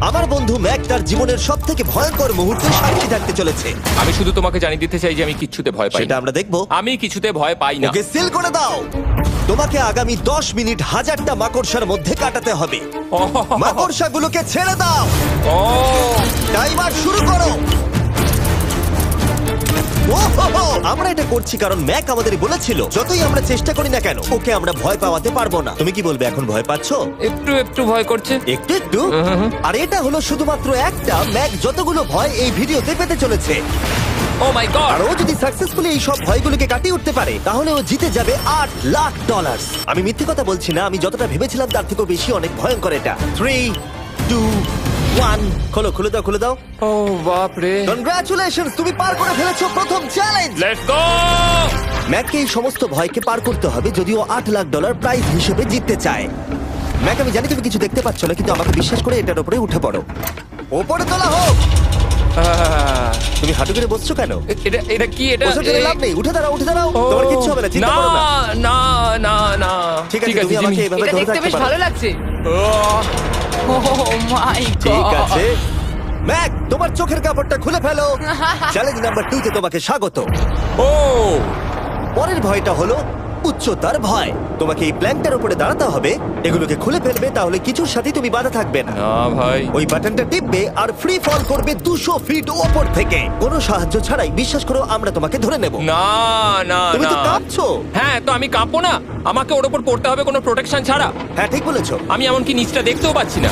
আমার বন্ধু ম্যাক তার জীবনের সব থেকে ভয়ঙ্কর মুহূর্তে সাক্ষী থাকতে চলেছে। আমি শুধু তোমাকে জানিয়ে দিতে চাই যে আমি কিচ্ছুতে ভয় পাই সেটা না। আমরা দেখবো। আমি কিছুতে ভয় পাই না। ওকে সিল করে দাও। তোমাকে আগামী 10 মিনিট 1000টা মাকড়সার মধ্যে কাটাতে হবে। মাকড়সাগুলোকে ছেড়ে দাও। ও টাইমার শুরু করো। ওহো! আমরা এটা করছি কারণ ম্যাক আমাদের বলেছিল যতই আমরা চেষ্টা করি না কেন ওকে আমরা ভয় পাওয়াতে পারবো না। তুমি কি বলবে, এখন ভয় পাচ্ছো? একটু একটু ভয় করছে। একটু একটু? আর এটা হলো শুধুমাত্র একটা। ম্যাক যতগুলো ভয় এই ভিডিওতে পেতে চলেছে, ও মাই গড। আর ও যদি সাকসেসফুলি এই সব ভয়গুলোকে কাটিয়ে উঠতে পারে তাহলে ও জিতে যাবে $8,00,000। আমি মিথ্যে কথা বলছি না, আমি যতটা ভেবেছিলাম তার থেকেও বেশি অনেক ভয়ঙ্কর এটা। 3, 2, 1 খোলো, খুলে দাও, খুলে দাও। ও বাপ রে। কনগ্রাচুলেশনস, তুমি পার করে ফেলেছো প্রথম চ্যালেঞ্জ। Let's go. ম্যাককে এই সমস্ত ভয়কে পার করতে হবে যদি ও $8,00,000 প্রাইজ হিসেবে জিততে চায়। ম্যাক, আমি জানি তুমি কিছু দেখতে পাচ্ছ না, কিন্তু আমাকে বিশ্বাস করে এটার উপরে উঠে পড়ো। ওপরে তোলা হোক। তুমি হাঁটু করে বসছো কেন? এটা এটা কি? এটা বসে গেলে লাভ নেই, উঠে দাঁড়াও, উঠে দাঁড়াও। তোমার কিচ্ছু হবে না, চিন্তা না করো না। না না না। ঠিক আছে, তুমি আমাকে এভাবে এটা ধরে দেখতে থাকতে বেশ পারো। ভালো লাগছে। ও মাই গড। ঠিক আছে ম্যাক, তোমার চোখের কাপড়টা খুলে ফেলো। চ্যালেঞ্জ নাম্বার 2 তে তোমাকে স্বাগত। ও পরের ভয়টা হলো উচ্চতার ভয়। তোমাকে এই প্ল্যানটার উপরে দাঁড়াতে হবে, এগুলোকে খুলে ফেলবে, তাহলে কিছুর সাথে তুমি বাধা থাকবে না। না ভাই। ওই বাটনটা টিপবে আর ফ্রি ফল করবে 200 ফিট ওপর থেকে। কোনো সাহায্য ছাড়াই, বিশ্বাস করো আমরা তোমাকে ধরে নেব। না না তুমি তো না। কাঁপছো। হ্যাঁ, তো আমি কাঁপবো না? আমাকে ওর উপর পড়তে হবে কোনো প্রোটেকশন ছাড়া? হ্যাঁ, ঠিক বলেছো। আমি এমনকি নিচটা দেখতেও পাচ্ছি না।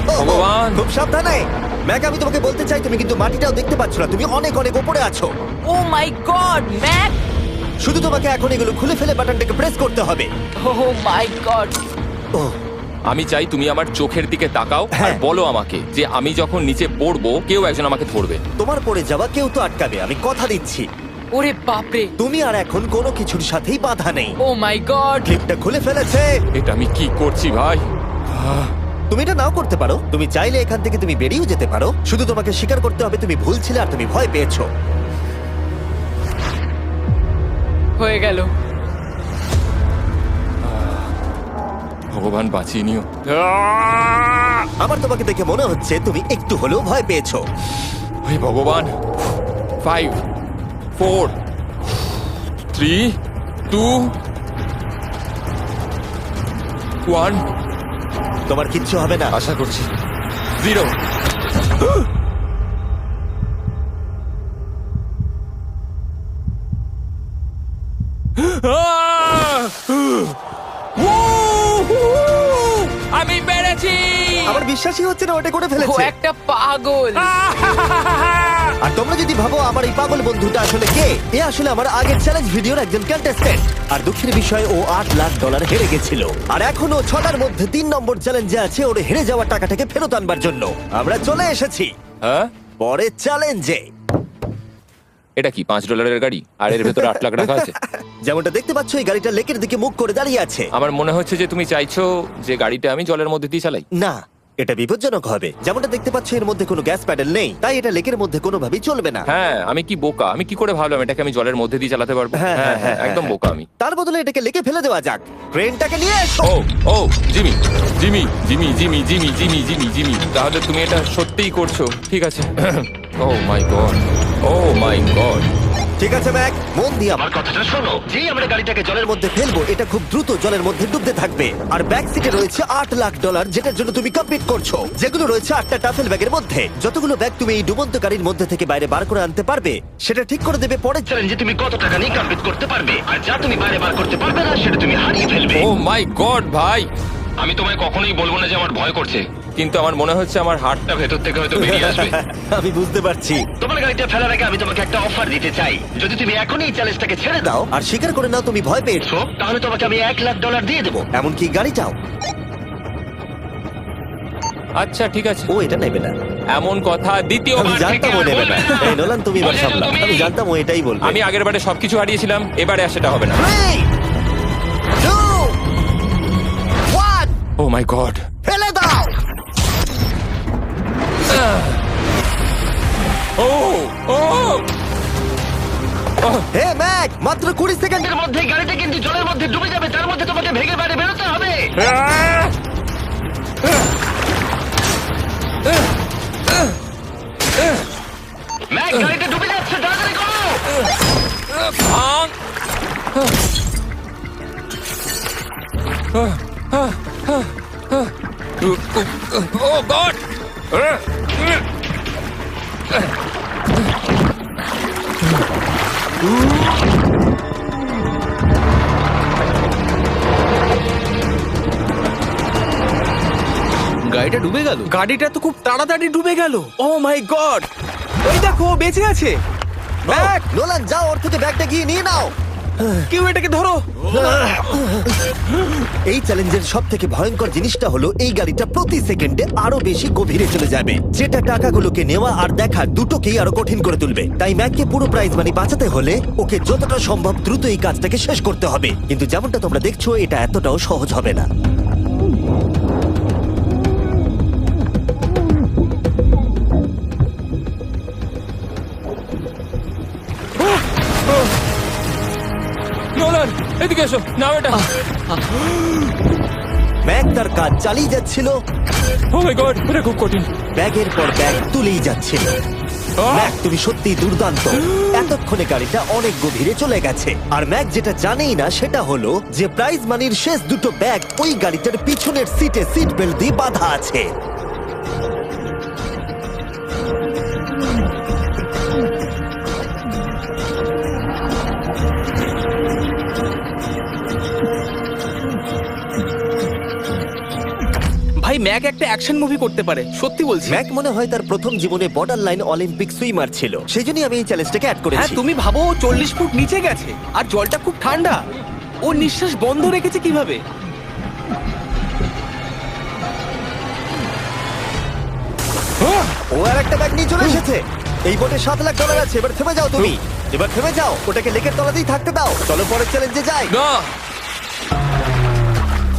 ভগবান। খুব সাবধানে ম্যাক, আমি তোমাকে বলতে চাই তুমি কিন্তু মাটিটাও দেখতে পাচ্ছ না, তুমি অনেক অনেক উপরে আছো। ও মাই গড, ম্যাক। শুধু তোমাকে এখন এগুলো খুলে ফেলে বাটনটাকে প্রেস করতে হবে। ও মাই গড। ওহ, আমি চাই তুমি আমার চোখের দিকে তাকাও আর হ্যাঁ। বলো আমাকে যে আমি যখন নিচে পড়বো কেউ একজন আমাকে ধরবে। তোমার পড়ে যাওয়া কেউ তো আটকাবে, আমি কথা দিচ্ছি। ওরে বাপরে। তুমি আর এখন কোনো কিছুর সাথেই বাধা নেই। ও মাই গড। ক্লিপটা খুলে ফেলেছে। এটা আমি কি করছি ভাই? তুমি এটা নাও করতে পারো, তুমি চাইলে এখান থেকে তুমি বেরিয়েও যেতে পারো। শুধু তোমাকে স্বীকার করতে হবে তুমি ভুল ছিলে আর তুমি ভয় পেয়েছো। হয়ে গেল। ভগবান বাঁচিয়ে নিও। আমার তোমাকে দেখে মনে হচ্ছে তুমি একটু হলেও ভয় পেয়েছো। হে ভগবান। 5 4 3 2 1 তোমার কিচ্ছু হবে না। আশা করছি 0। আমি পেরেছি। আমার বিশ্বাসই হচ্ছে না ওটা করে ও ফেলেছে। একটা পাগল। আর তোমরা যদি ভাবো আমার এই পাগল বন্ধুটা আসলে কে, এ আসলে আমার আগের চ্যালেঞ্জ ভিডিওর একজন কন্টেস্ট্যান্ট। আর দুঃখের বিষয় ও $8,00,000 হেরে গেছিল। আর এখনো 6টার মধ্যে 3 নম্বর চ্যালেঞ্জে আছে ওর হেরে যাওয়া টাকাটাকে ফেরত আনবার জন্য। আমরা চলে এসেছি হ্যাঁ, পরের চ্যালেঞ্জে। এটা কি $5 গাড়ি আর এর ভেতরে 8 লাখ টাকা আছে? যেমনটা দেখতে পাচ্ছ এই গাড়িটা লেকের দিকে মুখ করে দাঁড়িয়ে আছে। আমার মনে হচ্ছে যে তুমি চাইছো যে গাড়িটা আমি জলের মধ্যে দিয়ে চালাই। না, এটা বিপজ্জনক হবে। যেমনটা দেখতে পাচ্ছ এর মধ্যে কোনো গ্যাস প্যাডেল নেই, তাই এটা লেকের মধ্যে কোনোভাবেই চলবে না। হ্যাঁ, আমি কি বোকা! আমি কি করে ভাবলাম এটাকে আমি জলের মধ্যে দিয়ে চালাতে পারবো? হ্যাঁ, হ্যাঁ, হ্যাঁ, একদম হ্যাঁ। বোকা আমি। তার বদলে এটাকে লেকে ফেলে দেওয়া যাক। ক্রেনটাকে নিয়ে এসো। ও ও Jimmy Jimmy Jimmy Jimmy Jimmy Jimmy Jimmy Jimmy তাহলে তুমি এটা সত্যিই করছো? ঠিক আছে। Oh my God, oh my God. ঠিক আছে ম্যাক, মন দিয়ে আমার কথাটা শোনো। যেই আমরা গাড়িটাকে জলের মধ্যে ফেলবো এটা খুব দ্রুত জলের মধ্যে ডুবতে থাকবে। আর ব্যাক সিটে রয়েছে $8,00,000 যেটার জন্য তুমি কমপ্লিট করছো, যেগুলো রয়েছে 8টা টাফেল ব্যাগের মধ্যে। যতগুলো ব্যাগ তুমি এই ডুবন্ত গাড়ির মধ্যে থেকে বাইরে বার করে আনতে পারবে সেটা ঠিক করে দেবে পরের চ্যালেঞ্জে তুমি কত টাকা নিয়ে কমপ্লিট করতে পারবে। আর যা তুমি বাইরে বার করতে পারবে না সেটা তুমি হারিয়ে ফেলবে। ও মাই গড ভাই, আমি তোমায় কখনোই বলবো না যে আমার ভয় করছে, কিন্তু আমার মনে হচ্ছে আমার হার্টটা ভেতর থেকে হয়তো বেরিয়ে আসবে। আমি বুঝতে পারছি। তোমার গাড়িটা ফেলার আগে আমি তোমাকে একটা অফার দিতে চাই। যদি তুমি এখনই এই চ্যালেঞ্জটাকে ছেড়ে দাও আর স্বীকার করে নাও তুমি ভয় পেয়েছো, তাহলে তোমাকে আমি $1,00,000 দিয়ে দেবো। এমনকি গাড়িটাও। আচ্ছা ঠিক আছে। ও এটা নেবে না। এমন কথা আমি দ্বিতীয়বার থেকে জানতাম ও আর নেবে না। বলবে না। এই নোলান তুমি এবার বুঝেছো সামলাও। তুমি? আমি জানতাম ও এটাই বলবে। আমি আগের বারে সবকিছু হারিয়েছিলাম, এবারে আর সেটা হবে না। 3, 2, 1 ও মাই গড। ফেলে দাও। ও ও হে ম্যাক, মাত্র 20 সেকেন্ডের মধ্যে গাড়িটা কিন্তু জলের মধ্যে ডুবে যাবে। তার মধ্যে তোমাকে ভেগে বাইরে বেরোতে হবে। ও গড! গাড়িটা ডুবে গেল। গাড়িটা তো খুব তাড়াতাড়ি ডুবে গেল। ও মাই গড, ওই দেখো ও বেঁচে আছে। ব্যাগ, নোলান যাও, ওর থেকে ব্যাগটা গিয়ে নিয়ে নাও। কেউ এটাকে ধরো। এই চ্যালেঞ্জের সব থেকে ভয়ঙ্কর জিনিসটা হলো এই গাড়িটা প্রতি সেকেন্ডে আরো বেশি গভীরে চলে যাবে, যেটা টাকাগুলোকে নেওয়া আর দেখা দুটোকেই আরো কঠিন করে তুলবে। তাই ম্যাককে পুরো প্রাইজ মানি বাঁচাতে হলে ওকে যতটা সম্ভব দ্রুত এই কাজটাকে শেষ করতে হবে। কিন্তু যেমনটা তোমরা দেখছো, এটা এতটাও সহজ হবে না। নোলান, এদিকে এসো, নাও এটা। ম্যাক তার কাজ চালিয়ে যাচ্ছিল, ও মাই গড, এটা খুব কঠিন। ব্যাগের পর ব্যাগ তুলেই যাচ্ছিল। আহ! ম্যাক, তুমি সত্যিই দুর্দান্ত। এতক্ষণে গাড়িটা অনেক গভীরে চলে গেছে। আর ম্যাক যেটা জানেই না সেটা হলো যে প্রাইজ মানির শেষ দুটো ব্যাগ ওই গাড়িটার পিছনের সিটে সিট বেল্ট দিয়ে বাঁধা আছে। ভাই, ম্যাক একটা অ্যাকশন মুভি করতে পারে, সত্যি বলছি। ম্যাক মনে হয় তার প্রথম জীবনে বর্ডার লাইন অলিম্পিক সুইমার ছিল, সেই জন্যই আমি এই চ্যালেঞ্জটাকে অ্যাড হ্যাঁ, করেছি। তুমি ভাবো ও 40 ফুট নিচে গেছে আর জলটা খুব ঠান্ডা। ও নিঃশ্বাস বন্ধ রেখেছে কিভাবে? ও আর একটা ব্যাগ নিয়ে চলে এসেছে। এই বোটে $7,00,000 আছে। এবার থেমে যাও তুমি, এবার থেমে যাও, ওটাকে লেকের তলাতেই থাকতে দাও। চলো পরের চ্যালেঞ্জে যাই। না,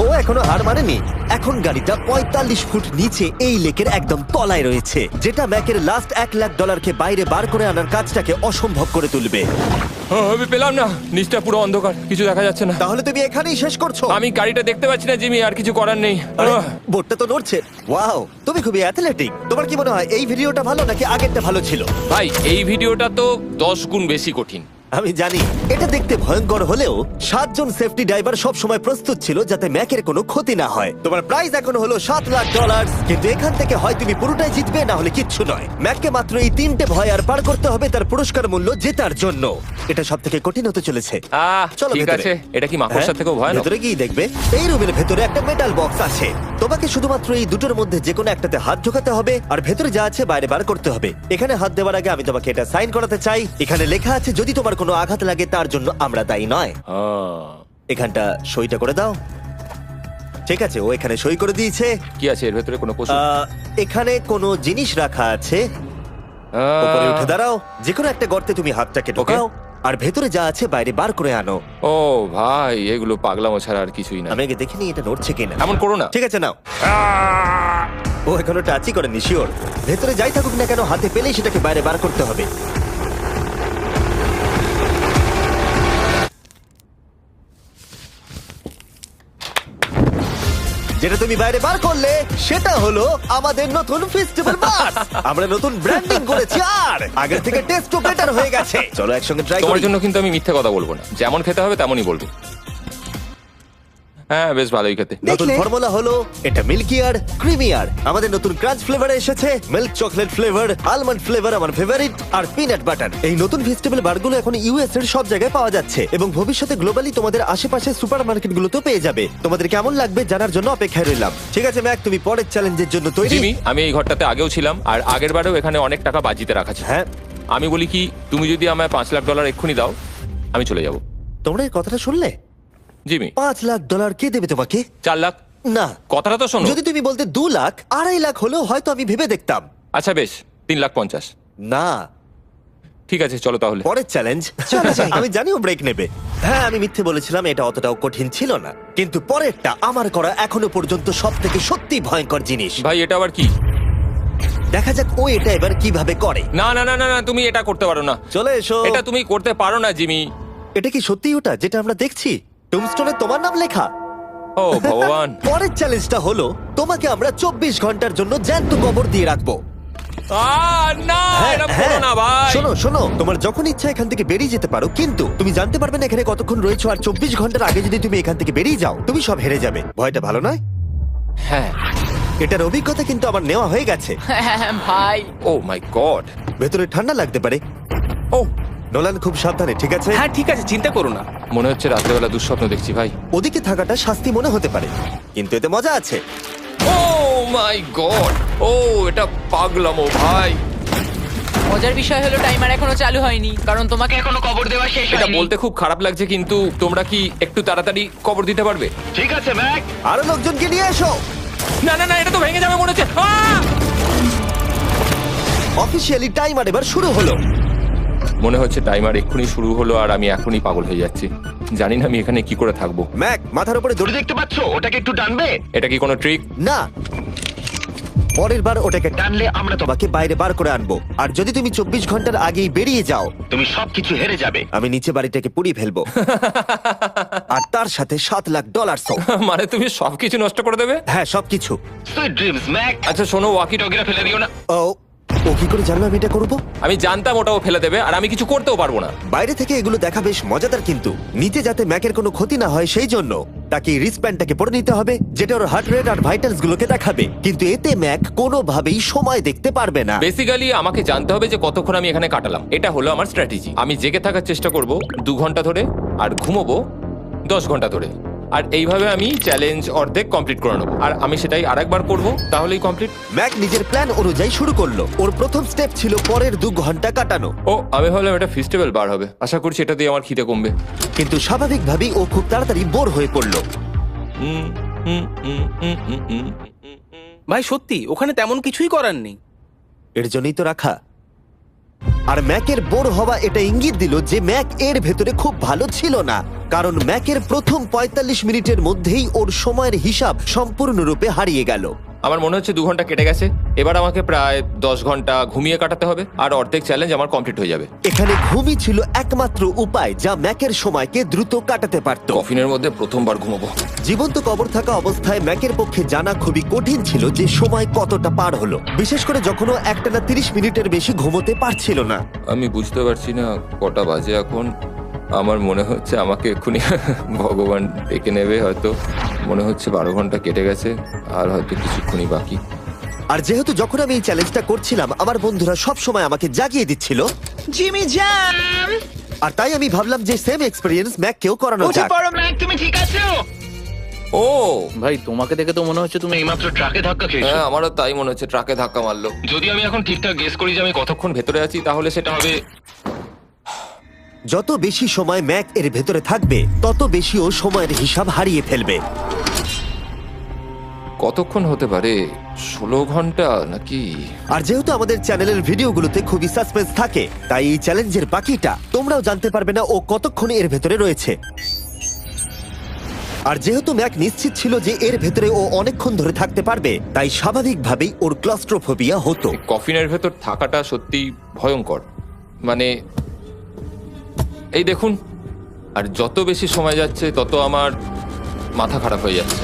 ও এখনো হার মানেনি। এখন গাড়িটা 45 ফুট নিচে এই লেকের একদম তলায় রয়েছে, যেটা ম্যাকের লাস্ট $1,00,000কে বাইরে বার করে আনার কাজটাকে অসম্ভব করে তুলবে। আমি পেলাম না, নিচটা পুরো অন্ধকার, কিছু দেখা যাচ্ছে না। তাহলে তুমি এখানেই শেষ করছো? আমি গাড়িটা দেখতে পাচ্ছি না জিমি, আর কিছু করার নেই। আরে, বোটটা তো নড়ছে। ওয়াও, তুমি খুবই অ্যাথলেটিক। তোমার কি মনে হয় এই ভিডিওটা ভালো নাকি আগেরটা ভালো ছিল? ভাই, এই ভিডিওটা তো 10 গুণ বেশি কঠিন। আমি জানি এটা দেখতে ভয়ঙ্কর হলেও 7 জন সেফটি ড্রাইভার সব সময় প্রস্তুত ছিল যাতে ম্যাকের কোনো ক্ষতি না হয়। তোমার প্রাইস এখন হলো $7,00,000, কিন্তু এখান থেকে হয় তুমি পুরোটাই জিতবে, না হলে কিচ্ছু নয়। ম্যাককে মাত্র এই 3টে ভয় আর পার করতে হবে তার পুরস্কার মূল্য জেতার জন্য। এটা সব থেকে কঠিন হতে চলেছে। চলো ঠিক ভেতরে। আছে, এটা কি মাকড়সার হ্যাঁ, থেকেও ভয়ানক? ভেতরে গিয়ে দেখবে এই রুমের ভেতরে একটা মেটাল বক্স আছে। তোমাকে শুধুমাত্র এই দুটোর মধ্যে যে কোনো একটাতে হাত ঢোকাতে হবে আর ভেতরে যা আছে বাইরে বার করতে হবে। এখানে হাত দেওয়ার আগে আমি তোমাকে এটা সাইন করাতে চাই। এখানে লেখা আছে যদি তোমার কোনো আঘাত লাগে তার জন্য আমরা দায়ী নয়। এখানটা সইটা করে দাও। ঠিক আছে, ও এখানে সই করে দিয়েছে। কি আছে এর ভেতরে? কোনো পশু? এখানে কোনো জিনিস রাখা আছে। উপরে উঠে দাঁড়াও, যে কোনো একটা গর্তে তুমি হাতটাকে ঢোকাও আর ভেতরে যা আছে বাইরে বার করে আনো। ও ভাই, এগুলো পাগলামো ছাড়া আর কিছুই না। আমি আগে দেখিনি এটা নড়ছে কিনা। এমন করো না। ঠিক আছে, নাও। ও এখনো টাচই করেনি, শিওর। ভেতরে যাই থাকুক না কেন, হাতে পেলেই সেটাকে বাইরে বার করতে হবে। যেটা তুমি বাইরে বার করলে সেটা হলো আমাদের নতুন ফেস্টিভ্যাল বাস। আমরা নতুন ব্র্যান্ডিং করেছি আর আগের থেকে টেস্টও বেটার হয়ে গেছে। চলো একসঙ্গে ট্রাই তোমার করি। জন্য কিন্তু আমি মিথ্যে কথা বলবো না, যেমন খেতে হবে তেমনই বলবো। হ্যাঁ, বেশ ভালোই খেতে। নতুন দেখলে? ফর্মুলা হলো এটা মিল্কিয়ার ক্রিমিয়ার। আমাদের নতুন ক্রাঞ্চ ফ্লেভার এসেছে, milk chocolate flavour, almond flavour আমার ফেভারিট, আর পিনাট বাটার। এই নতুন ভেজিটেবল বারগুলো এখন ইউএস এর সব জায়গায় পাওয়া যাচ্ছে এবং ভবিষ্যতে গ্লোবালি তোমাদের আশেপাশে সুপারমার্কেটগুলোতেও পেয়ে যাবে। তোমাদের কেমন লাগবে জানার জন্য অপেক্ষায় রইলাম। ঠিক আছে ম্যাক, তুমি পরের চ্যালেঞ্জের জন্য তৈরি? জিমি, আমি এই ঘরটাতে আগেও ছিলাম আর আগের বারেও এখানে অনেক টাকা বাজিতে রাখা ছিল। হ্যাঁ, আমি বলি কি, তুমি যদি আমায় $5,00,000 এক্ষুনি দাও, আমি চলে যাব। তোমরা এই কথাটা শুনলে? জিমি, $5,00,000 কে দেবে তোমাকে? 4 লাখ। না, কথাটা তো শোনো। যদি তুমি বলতে 2 লাখ, 2.5 লাখ হলেও হয়তো আমি ভেবে দেখতাম। আচ্ছা বেশ, 3,50,000। না, ঠিক আছে, চলো তাহলে। পরের চ্যালেঞ্জ। আমি জানি ও ব্রেক নেবে। হ্যাঁ, আমি মিথ্যে বলেছিলাম, এটা অতটাও কঠিন ছিল না। কিন্তু পরেরটা আমার করা এখনো পর্যন্ত সব থেকে সত্যি ভয়ঙ্কর জিনিস। ভাই, এটা আবার কি? দেখা যাক ও এটা এবার কিভাবে করে। না না না না না, তুমি এটা করতে পারো না। চলে এসো। এটা তুমি করতে পারো না জিমি। এটা কি সত্যি ওটা যেটা আমরা দেখছি? টুমস্টোনে তোমার নাম লেখা। ও ভগবান। পরের চ্যালেঞ্জটা হলো তোমাকে আমরা 24 ঘন্টার জন্য জ্যান্ত কবর দিয়ে রাখবো। না এটা করো না ভাই। শোনো শোনো, তোমার যখন ইচ্ছা এখান থেকে বেরিয়ে যেতে পারো, কিন্তু তুমি জানতে পারবে না এখানে কতক্ষণ রয়েছো। আর 24 ঘন্টার আগে যদি তুমি এখান থেকে বেরিয়ে যাও, তুমি সব হেরে যাবে। ভয়টা ভালো নয়? হ্যাঁ। এটার অভিজ্ঞতা কিন্তু আমার নেওয়া হয়ে গেছে। ভাই ও মাই গড। ভেতরে ঠান্ডা লাগতে পারে। ও নোলান, খুব সাবধানে, ঠিক আছে? হ্যাঁ ঠিক আছে, চিন্তা করো না। মনে হচ্ছে রাত্রেবেলা দুঃস্বপ্ন দেখছি ভাই। ওদিকে থাকাটা শাস্তি মনে হতে পারে, কিন্তু এতে মজা আছে। Oh my God. ও এটা পাগলামো ভাই। মজার বিষয় হলো টাইমার এখনো চালু হয়নি, কারণ তোমাকে এখনো কবর দেওয়া শেষ এটা হয়নি। বলতে খুব খারাপ লাগছে, কিন্তু তোমরা কি একটু তাড়াতাড়ি কবর দিতে পারবে? ঠিক আছে ম্যাক, আরো লোকজনকে নিয়ে এসো। না না না, এটা তো ভেঙে যাবে মনে হচ্ছে। অফিসিয়ালি টাইমার এবার শুরু হলো। মনে হচ্ছে টাইমার এক্ষুনি শুরু হলো আর আমি এখনই পাগল হয়ে যাচ্ছি। জানি না আমি এখানে কি করে থাকবো। ম্যাক, মাথার উপরে দড়ি দেখতে পাচ্ছো? ওটাকে একটু টানবে। এটা কি কোনো ট্রিক? না, পরের বার ওটাকে টানলে আমরা তোমাকে বাইরে বার করে আনবো। আর যদি তুমি 24 ঘন্টার আগেই বেরিয়ে যাও, তুমি সবকিছু হেরে যাবে। আমি নিচে বাড়িটাকে পুড়িয়ে ফেলবো। আর তার সাথে $7 লাখ। মানে তুমি সবকিছু নষ্ট করে দেবে? হ্যাঁ, সবকিছু। আচ্ছা শোনো, ওয়াকি টকিরা ফেলে দিও না। ও কি করে জানলো আমি এটা করবো? আমি জানতাম ওটাও ফেলে দেবে আর আমি কিছু করতেও পারবো না। বাইরে থেকে এগুলো দেখা বেশ মজাদার, কিন্তু নিচে যাতে ম্যাকের কোনো ক্ষতি না হয় সেই জন্য তাকে রিস্টব্যান্ডটাকে পরে নিতে হবে, যেটা ওর হার্ট রেট আর ভাইটালস গুলোকে দেখাবে। কিন্তু এতে ম্যাক কোনোভাবেই সময় দেখতে পারবে না। বেসিক্যালি আমাকে জানতে হবে যে কতক্ষণ আমি এখানে কাটালাম। এটা হলো আমার স্ট্র্যাটেজি। আমি জেগে থাকার চেষ্টা করব 2 ঘন্টা ধরে আর ঘুমোবো 10 ঘন্টা ধরে। আর এইভাবে আমি চ্যালেঞ্জ অর্ধেক কমপ্লিট করে নেবো। আর আমি সেটাই আরেকবার করবো, তাহলেই কমপ্লিট। ম্যাক নিজের প্ল্যান অনুযায়ী শুরু করলো। ওর প্রথম স্টেপ ছিল পরের 2 ঘন্টা কাটানো। ও আমি ভাবলাম এটা ফেস্টিভ্যাল বার হবে। আশা করছি এটা দিয়ে আমার খিদে কমবে। কিন্তু স্বাভাবিকভাবেই ও খুব তাড়াতাড়ি বোর হয়ে পড়লো। ভাই সত্যি ওখানে তেমন কিছুই করার নেই। এর জন্যই তো রাখা। আর ম্যাকের বোর হওয়া এটা ইঙ্গিত দিল যে ম্যাক এর ভেতরে খুব ভালো ছিল না, কারণ ম্যাকের প্রথম 45 মিনিটের মধ্যেই ওর সময়ের হিসাব সম্পূর্ণরূপে হারিয়ে গেল। আমার মনে হচ্ছে 2 ঘন্টা কেটে গেছে। এবার আমাকে প্রায় 10 ঘন্টা ঘুমিয়ে কাটাতে হবে আর অর্ধেক চ্যালেঞ্জ আমার কমপ্লিট হয়ে যাবে। এখানে ঘুমই ছিল একমাত্র উপায় যা ম্যাকের সময়কে দ্রুত কাটাতে পারত। কফিনের মধ্যে প্রথমবার ঘুমাবো। জীবন্ত কবর থাকা অবস্থায় ম্যাকের পক্ষে জানা খুবই কঠিন ছিল যে সময় কতটা পার হলো, বিশেষ করে যখন ও একটানা 30 মিনিটের বেশি ঘুমোতে পারছিল না। আমি বুঝতে পারছি না কটা বাজে এখন। আমার মনে হচ্ছে আমাকে এক্ষুনি ভগবান ডেকে নেবে হয়তো। মনে হচ্ছে 12 ঘন্টা কেটে গেছে আর হয়তো কিছুক্ষণই বাকি। আর যেহেতু যখন আমি এই চ্যালেঞ্জটা করছিলাম আমার বন্ধুরা সব সময় আমাকে জাগিয়ে দিচ্ছিল, জিমি জ্যাম, আর তাই আমি ভাবলাম যে সেম এক্সপেরিয়েন্স ম্যাককেও করানো উঠে যাক। পড়ো ম্যাক, তুমি ঠিক আছো? ও ভাই তোমাকে দেখে তো মনে হচ্ছে তুমি এইমাত্র ট্রাকে ধাক্কা খেয়েছো। হ্যাঁ, আমারও তাই মনে হচ্ছে। ট্রাকে ধাক্কা মারলো। যদি আমি এখন ঠিকঠাক গেস করি যে আমি কতক্ষণ ভেতরে আছি তাহলে সেটা হবে। যত বেশি সময় ম্যাক এর ভেতরে থাকবে তত বেশি ও সময়ের হিসাব হারিয়ে ফেলবে। কতক্ষণ হতে পারে? 16 ঘন্টা নাকি? আর যেহেতু আমাদের চ্যানেলের ভিডিওগুলোতে খুবই সাসপেন্স থাকে, তাই এই চ্যালেঞ্জের বাকিটা তোমরাও জানতে পারবে না ও কতক্ষণ এর ভেতরে রয়েছে। আর যেহেতু ম্যাক নিশ্চিত ছিল যে এর ভেতরে ও অনেকক্ষণ ধরে থাকতে পারবে, তাই স্বাভাবিকভাবেই ওর ক্লস্ট্রোফোবিয়া হতো। কফিনের ভেতর থাকাটা সত্যি ভয়ঙ্কর। মানে এই দেখুন, আর যত বেশি সময় যাচ্ছে তত আমার মাথা খারাপ হয়ে যাচ্ছে।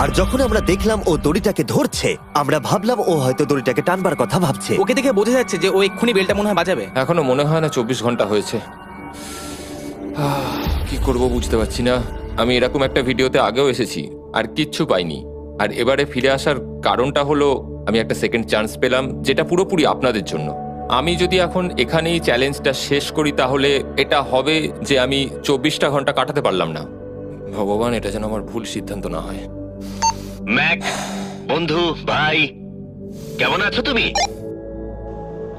আর যখন আমরা দেখলাম ও দড়িটাকে ধরছে, আমরা ভাবলাম ও হয়তো দড়িটাকে টানবার কথা ভাবছে। ওকে দেখে বোঝা যাচ্ছে যে ও এক্ষুনি বেলটা মনে হয় বাজাবে। এখনো মনে হয় না 24 ঘন্টা হয়েছে। কি করব বুঝতে পারছি না। আমি এরকম একটা ভিডিওতে আগেও এসেছি আর কিচ্ছু পাইনি। আর এবারে ফিরে আসার কারণটা হলো আমি একটা সেকেন্ড চান্স পেলাম, যেটা পুরোপুরি আপনাদের জন্য। আমি যদি এখন এখানেই চ্যালেঞ্জটা শেষ করি তাহলে এটা হবে যে আমি 24টা ঘন্টা কাটাতে পারলাম না। ভগবান, এটা যেন আমার ভুল সিদ্ধান্ত না হয়। ম্যাক, বন্ধু, ভাই, কেমন আছো তুমি?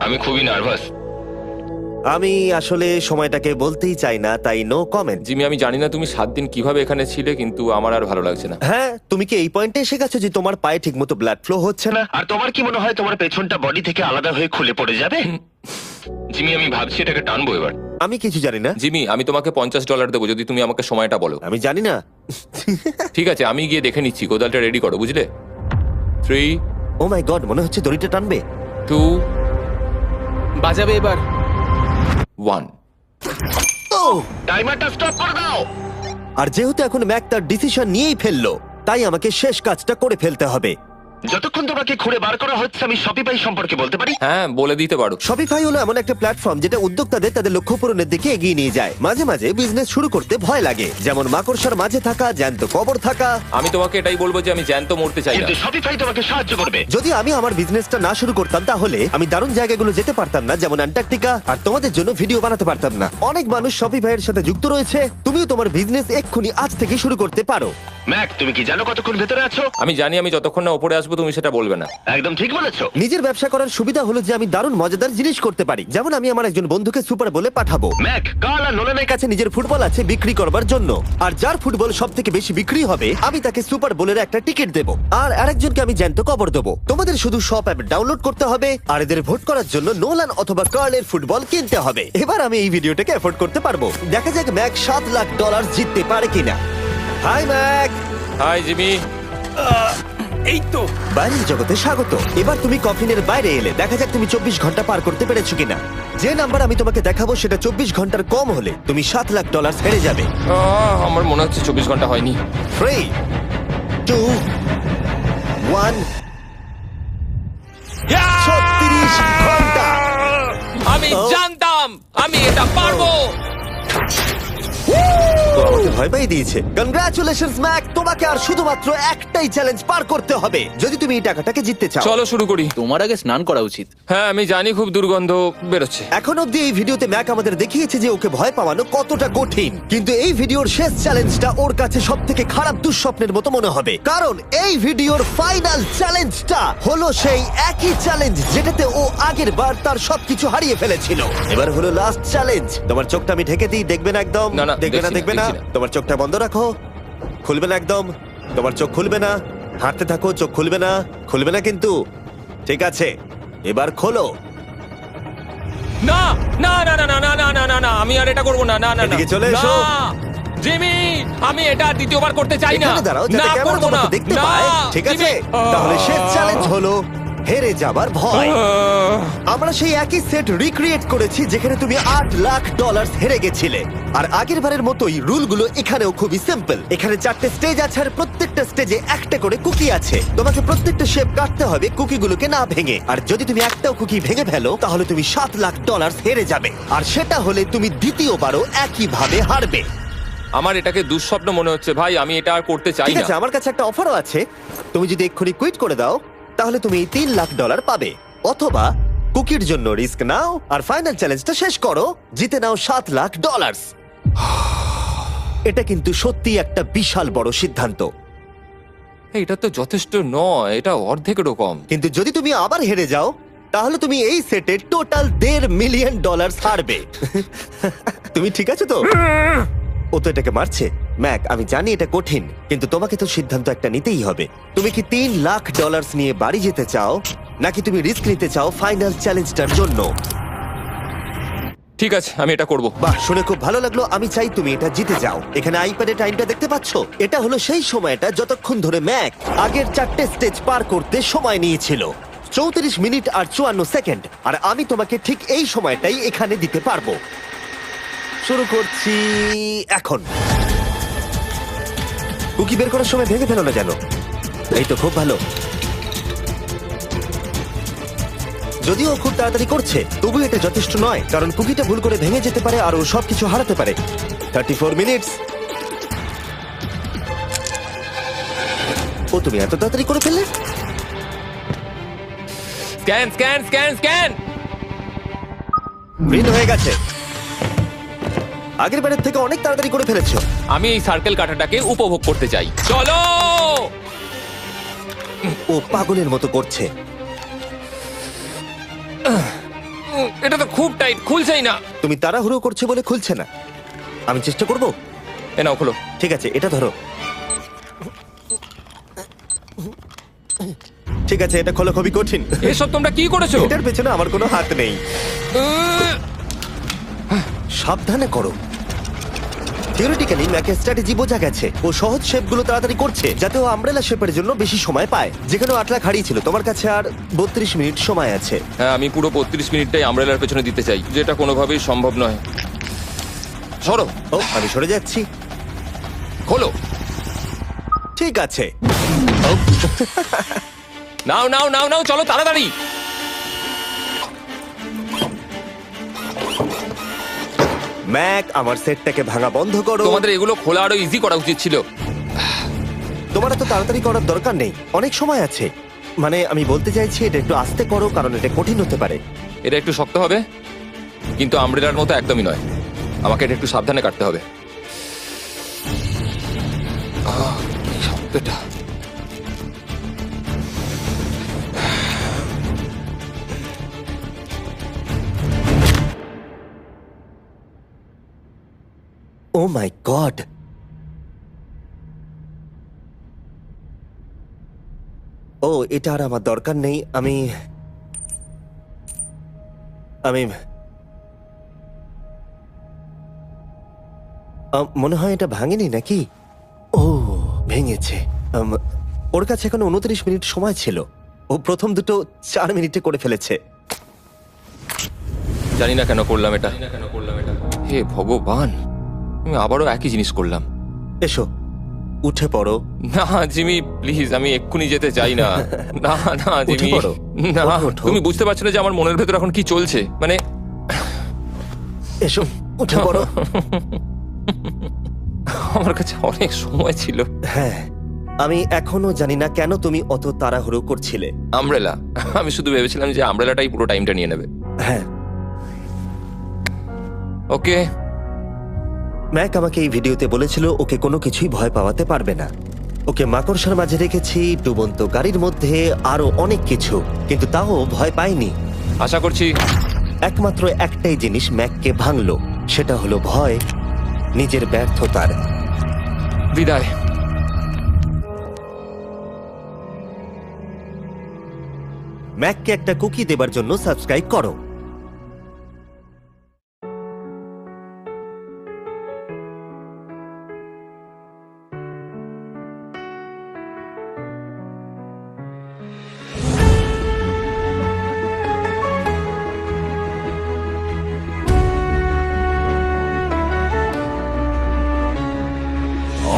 আমি খুবই নার্ভাস। আমি আসলে সময়টাকে বলতেই চাই না, তাই নো কমেন্ট। জিমি, আমি জানি না তুমি 7 দিন কিভাবে এখানে ছিলে, কিন্তু আমার আর ভালো লাগছে না। হ্যাঁ, তুমি কি এই পয়েন্টে এসে গেছো যে তোমার পায়ে ঠিকমতো ব্লাড ফ্লো হচ্ছে না? আর তোমার কি মনে হয় তোমার পেছনটা বডি থেকে আলাদা হয়ে খুলে পড়ে যাবে? জিমি, আমি ভাবছি এটাকে টানবো এবার। আমি কিছু জানি না। জিমি, আমি তোমাকে $50 দেবো যদি তুমি আমাকে সময়টা বলো। আমি জানি না। ঠিক আছে, আমি গিয়ে দেখে নিচ্ছি। কোদালটা রেডি করো, বুঝলে? 3, ও মাই গড, মনে হচ্ছে দড়িটা টানবে। 2, বাজাবে এবার। 1। ও! টাইমারটা স্টপ করে দাও। আর যেহেতু এখন ম্যাক তার ডিসিশন নিয়েই ফেললো, তাই আমাকে শেষ কাজটা করে ফেলতে হবে। যতক্ষণ তোমাকে খুঁড়ে বার করা হচ্ছে আমি শপিফাই সম্পর্কে বলতে পারি। হ্যাঁ, বলে দিতে পারো। শপিফাই হলো এমন একটা প্ল্যাটফর্ম যেটা উদ্যোক্তাদের তাদের লক্ষ্য পূরণের দিকে এগিয়ে নিয়ে যায়। মাঝে মাঝে বিজনেস শুরু করতে ভয় লাগে, যেমন মাকড়সার মাঝে থাকা, জ্যান্ত কবর থাকা। আমি তোমাকে এটাই বলবো যে আমি জ্যান্ত মরতে চাই না। কিন্তু শপিফাই তোমাকে সাহায্য করবে। যদি আমি আমার বিজনেসটা না শুরু করতাম তাহলে আমি দারুণ জায়গাগুলো যেতে পারতাম না, যেমন অ্যান্টার্কটিকা, আর তোমাদের জন্য ভিডিও বানাতে পারতাম না। অনেক মানুষ শপিফাইয়ের সাথে যুক্ত রয়েছে। তুমিও তোমার বিজনেস এক্ষুনি আজ থেকে শুরু করতে পারো। ম্যাক, তুমি কি জানো কতক্ষণ ভেতরে আছো? আমি জানি, আমি যতক্ষণ না উপরে আসবো তুমি সেটা বলবে না। একদম ঠিক বলেছো। নিজের ব্যবসা করার সুবিধা হলো যে আমি দারুণ মজাদার জিনিস করতে পারি, যেমন আমি আমার একজন বন্ধুকে সুপার বলে পাঠাবো। ম্যাক, কার্ল আর নোলানের কাছে নিজের ফুটবল আছে বিক্রি করবার জন্য, আর যার ফুটবল সব থেকে বেশি বিক্রি হবে আমি তাকে সুপার বোলের একটা টিকিট দেবো, আর আরেকজনকে আমি জ্যান্ত কবর দেবো। তোমাদের শুধু শপ অ্যাপ ডাউনলোড করতে হবে আর এদের ভোট করার জন্য নোলান অথবা কার্লের ফুটবল কিনতে হবে। এবার আমি এই ভিডিওটাকে এফোর্ড করতে পারবো। দেখা যাক ম্যাক $7 লাখ জিততে পারে কিনা। Hi Mack. Hi Jimmy. এই তো। বাইরের জগতে স্বাগত। এবার তুমি কফিনের বাইরে এলে, দেখা যাক তুমি 24 ঘন্টা পার করতে পেরেছো কিনা। যে নাম্বার আমি তোমাকে দেখাবো সেটা 24 ঘন্টার কম হলে তুমি $7 লাখ হেরে যাবে। আমার মনে হচ্ছে 24 ঘন্টা হয়নি। 3, 2, 1। 36 ঘন্টা। আমি জানতাম আমি এটা পারবো। তো আমাকে ভয় পাই দিয়েছে। কনগ্রাচুলেশনস ম্যাক, তোমাকে আর শুধুমাত্র একটাই চ্যালেঞ্জ পার করতে হবে যদি তুমি এই টাকাটাকে জিততে চাও। চলো শুরু করি। তোমার আগে স্নান করা উচিত। হ্যাঁ, আমি জানি খুব দুর্গন্ধ বেরোচ্ছে। এখন অব্দি এই ভিডিওতে ম্যাক আমাদের দেখিয়েছে যে ওকে ভয় পাওয়ানো কতটা কঠিন, কিন্তু এই ভিডিওর শেষ চ্যালেঞ্জটা ওর কাছে সব থেকে খারাপ দুঃস্বপ্নের মতো মনে হবে, কারণ এই ভিডিওর ফাইনাল চ্যালেঞ্জটা হলো সেই একই চ্যালেঞ্জ যেটাতে ও আগের বার তার সবকিছু হারিয়ে ফেলেছিল। এবার হলো লাস্ট চ্যালেঞ্জ। তোমার চোখটা আমি ঢেকে দিই, দেখবে না একদম? না, না, দেখবে না, দেখছি না, দেখবে না। দেখছি না। তোমার চোখটা বন্ধ রাখো, খুলবে না একদম। তোমার চোখ খুলবে না, হাঁটতে থাকো, চোখ খুলবে না, খুলবে না কিন্তু। ঠিক আছে, এবার খোলো। না না না না না না না না না না, আমি আর এটা করবো না। না না না এদিকে চলে এসো। না, জিমি, আমি এটা আর দ্বিতীয়বার করতে চাই না। এখানে দাঁড়াও যাতে না, ক্যামেরা করবো না। তোমাকে দেখতে না, পায়। ঠিক আছে, জিমি। তাহলে শেষ চ্যালেঞ্জ হলো হেরে যাবার ভয়। আমরা সেই একই সেট রিক্রিয়েট করেছি যেখানে তুমি $8 লাখ হেরে গেছিলে। আর আগের বারের মতোই রুলগুলো এখানেও খুবই সিম্পল। এখানে 4টে স্টেজ আছে আর প্রত্যেকটা স্টেজে একটা করে কুকি আছে। তোমাকে প্রত্যেকটা শেপ কাটতে হবে কুকিগুলোকে না ভেঙে, আর যদি তুমি একটাও কুকি ভেঙে ফেলো তাহলে তুমি $7 লাখ হেরে যাবে, আর সেটা হলে তুমি দ্বিতীয়বারও একইভাবে হারবে। আমার এটাকে দুঃস্বপ্ন মনে হচ্ছে ভাই, আমি এটা আর করতে চাই ঠিক না। আছে, আমার কাছে একটা অফারও আছে। তুমি যদি এক্ষুনি কুইট করে দাও তাহলে তুমি $3 লাখ পাবে, অথবা কুকির জন্য রিস্ক নাও আর ফাইনাল চ্যালেঞ্জটা শেষ করো, জিতে নাও $7 লাখ। এটা কিন্তু সত্যি একটা বিশাল বড় সিদ্ধান্ত, এটা তো যথেষ্ট নয়, এটা অর্ধেকেরও কম। কিন্তু যদি তুমি আবার হেরে যাও তাহলে তুমি এই সেটে টোটাল $1.5 মিলিয়ন হারবে। তুমি ঠিক আছো তো? ও তো এটাকে মারছে। ম্যাক, আমি জানি এটা কঠিন, কিন্তু তোমাকে তো সিদ্ধান্ত একটা নিতেই হবে। তুমি কি $3 লাখ নিয়ে বাড়ি যেতে চাও, নাকি তুমি রিস্ক নিতে চাও ফাইনাল চ্যালেঞ্জটার জন্য? ঠিক আছে, আমি এটা করব। বাহ, শুনে খুব ভালো লাগলো। আমি চাই তুমি এটা জিতে যাও। এখানে আইপ্যাডে টাইমটা দেখতে পাচ্ছো? এটা হলো সেই সময়টা যতক্ষণ ধরে ম্যাক আগের 4টে স্টেজ পার করতে সময় নিয়েছিল। 34 মিনিট আর 54 সেকেন্ড। আর আমি তোমাকে ঠিক এই সময়টাই এখানে দিতে পারবো। শুরু করছি এখন। কুকি বের করার সময় ভেঙে ফেলো না যেন। এই তো, খুব ভালো। যদিও ও খুব তাড়াতাড়ি করছে, তবু এটা যথেষ্ট নয়, কারণ কুকিটা ভুল করে ভেঙে যেতে পারে আর ও সবকিছু হারাতে পারে। 34 মিনিটস। ও, তুমি এত তাড়াতাড়ি করে ফেললে? Scan scan scan scan. Green হয়ে গেছে। আগের বারের থেকে অনেক তাড়াতাড়ি করে ফেলেছো। আমি এই সার্কেল কাটাটাকে উপভোগ করতে চাই। চলো। ও পাগলের মতো করছে। এটা তো খুব টাইট, খুলছেই না। তুমি তাড়াহুড়ো করছে বলে খুলছে না। আমি চেষ্টা করব। এ নাও, খোলো। ঠিক আছে, এটা ধরো। ঠিক আছে, এটা খোলা খুবই কঠিন। এসব তোমরা কি করেছো? এটার পেছনে আমার কোনো হাত নেই। সাবধানে করো। থিওরিটিক্যালি ম্যাকের স্ট্র্যাটেজি বোঝা গেছে। ও সহজ শেপগুলো তাড়াতাড়ি করছে যাতে ও আমব্রেলা শেপের জন্য বেশি সময় পায়। যেখানে 8 লাখ হারিয়েছিল, তোমার কাছে আর 32 মিনিট সময় আছে। হ্যাঁ, আমি পুরো 32 মিনিটটাই আমব্রেলার পেছনে দিতে চাই, যেটা কোনোভাবেই সম্ভব নয়। সরো। ও, আমি সরে যাচ্ছি। খোলো। ঠিক আছে। ও, নাও নাও নাও নাও, চলো তাড়াতাড়ি। ম্যাক, আমার সেটটাকে ভাঙা বন্ধ করো। তোমাদের এগুলো খোলা আরো ইজি করা উচিত ছিল। তোমার এত তাড়াতাড়ি করার দরকার নেই, অনেক সময় আছে। মানে আমি বলতে চাইছি এটা একটু আস্তে করো, কারণ এটা কঠিন হতে পারে। এটা একটু শক্ত হবে, কিন্তু আমব্রেলার মতো একদমই নয়। আমাকে এটা একটু সাবধানে কাটতে হবে। কি শক্ত এটা। ও মাই গড, ও এটা আর আমার দরকার নেই। আমি মনে হয় এটা ভাঙেনি নাকি? ও ভেঙেছে। ওর কাছে এখন 29 মিনিট সময় ছিল। ও প্রথম দুটো 4 মিনিটে করে ফেলেছে। জানি না কেন করলাম এটা। হে ভগবান, আমি আবারও একই জিনিস করলাম। এসো উঠে পড়ো। না জিমি প্লিজ, আমি এক্ষুনি যেতে চাই না। না না উঠে জিমি, পড়ো। না। ওঠো। তুমি বুঝতে পারছো না যে আমার মনের ভেতর এখন কি চলছে? মানে এসো উঠে পড়ো। আমার কাছে অনেক সময় ছিল। হ্যাঁ, আমি এখনো জানি না কেন তুমি অত তাড়াহুড়ো করছিলে। আমব্রেলা, আমি শুধু ভেবেছিলাম যে আমব্রেলাটাই পুরো টাইমটা নিয়ে নেবে। হ্যাঁ, ওকে। ম্যাক আমাকে এই ভিডিওতে বলেছিল ওকে কোনো কিছুই ভয় পাওয়াতে পারবে না। ওকে মাকড়সার মাঝে রেখেছি, ডুবন্ত গাড়ির মধ্যে, আরো অনেক কিছু, কিন্তু তাও ভয় পায়নি। আশা করছি একমাত্র একটাই জিনিস ম্যাককে ভাঙলো, সেটা হলো ভয়, নিজের ব্যর্থতার। বিদায়। ম্যাককে একটা কুকি দেবার জন্য সাবস্ক্রাইব করো।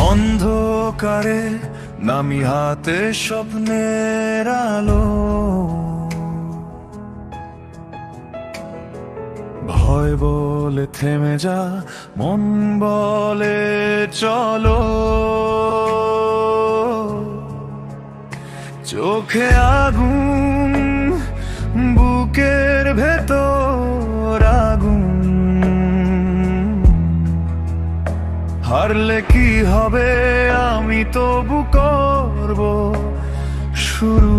অন্ধকারে নামি হাতে স্বপ্নের আলো, ভয় বলে থেমে যা, মন বলে চলো। চোখে আগুন, বুকের ভেতর আগুন, হারলে কি হবে, আমি তবু করব শুরু।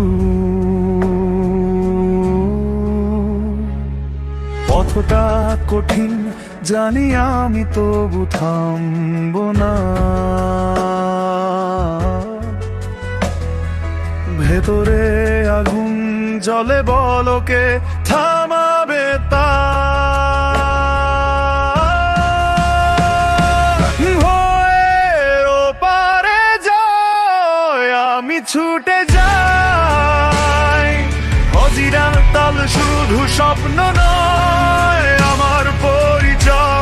পথটা কঠিন জানি, আমি তবু থামব না। ভেতরে আগুন জ্বলে, বলকে থামাবে তা। ছুটে যাই অজিরা তাল, শুধু স্বপ্ন নয় আমার পরিচয়।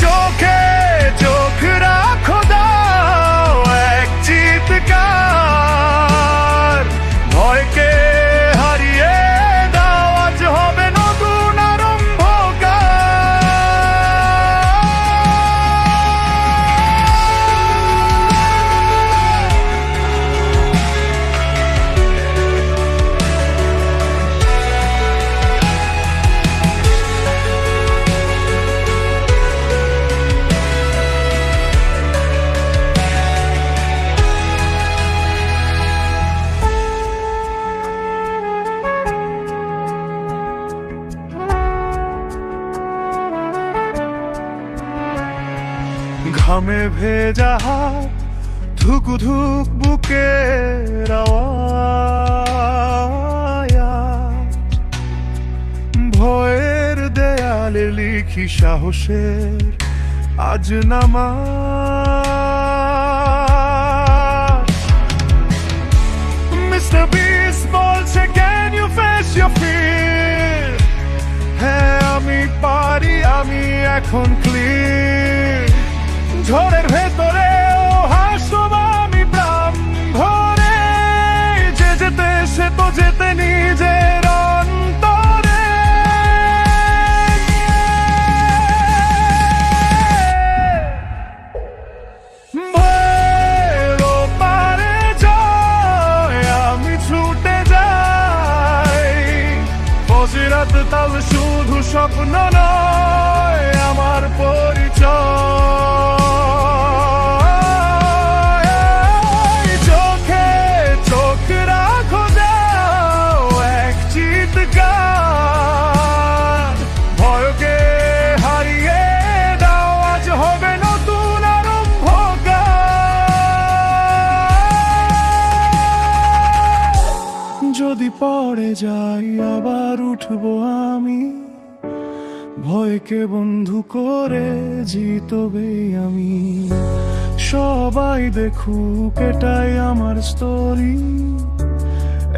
চোখে চোখ রাখো, দাও এক চিৎকার, ভয়কে হারিয়ে দাও, আজ হবে নতুন আরম্ভকার। ঘামে ভেজা হাত, ধুক ধুক বুকের আওয়াজ, ভয়ের দেয়ালে লিখি সাহসের আজ নামাজ। মিস্টার বিস বলছে can you face your fear, হ্যাঁ আমি পারি, আমি এখন ক্লিয়ার। ঝড়ের ভেতরে ও হাসব আমি। সে তো যেতে নিজের অন্তরে। ভয়ের ওপারে জয় আমি ছুটে যাই, বজিরাত তাল শুধু স্বপ্ন নয় আমার পরিচয়। চোখে চোখ রাখো যাও এক চিৎকার, ভয়কে হারিয়ে দাও আজ হবে নতুন আরম্ভকার। যদি পড়ে যাই আবার উঠবো আমি, ভয়কে বন্ধু করে জিতবে আমি। সবাই দেখুক এটাই আমার স্টোরি,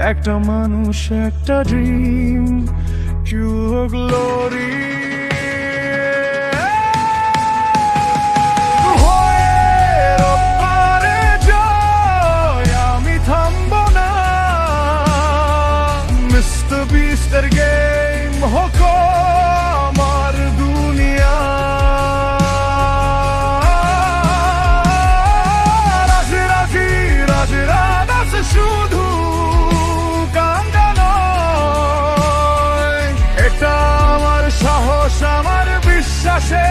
একটা মানুষ একটা ড্রিম, পিওর গ্লোরি। আমি থামবো না, মিস্টার বিস্টের গেম হোক আমার দুনিয়া। রাজি রাজি রাজি রাজ শুধু কান্দা নয়, এটা আমার সাহস আমার বিশ্বাসে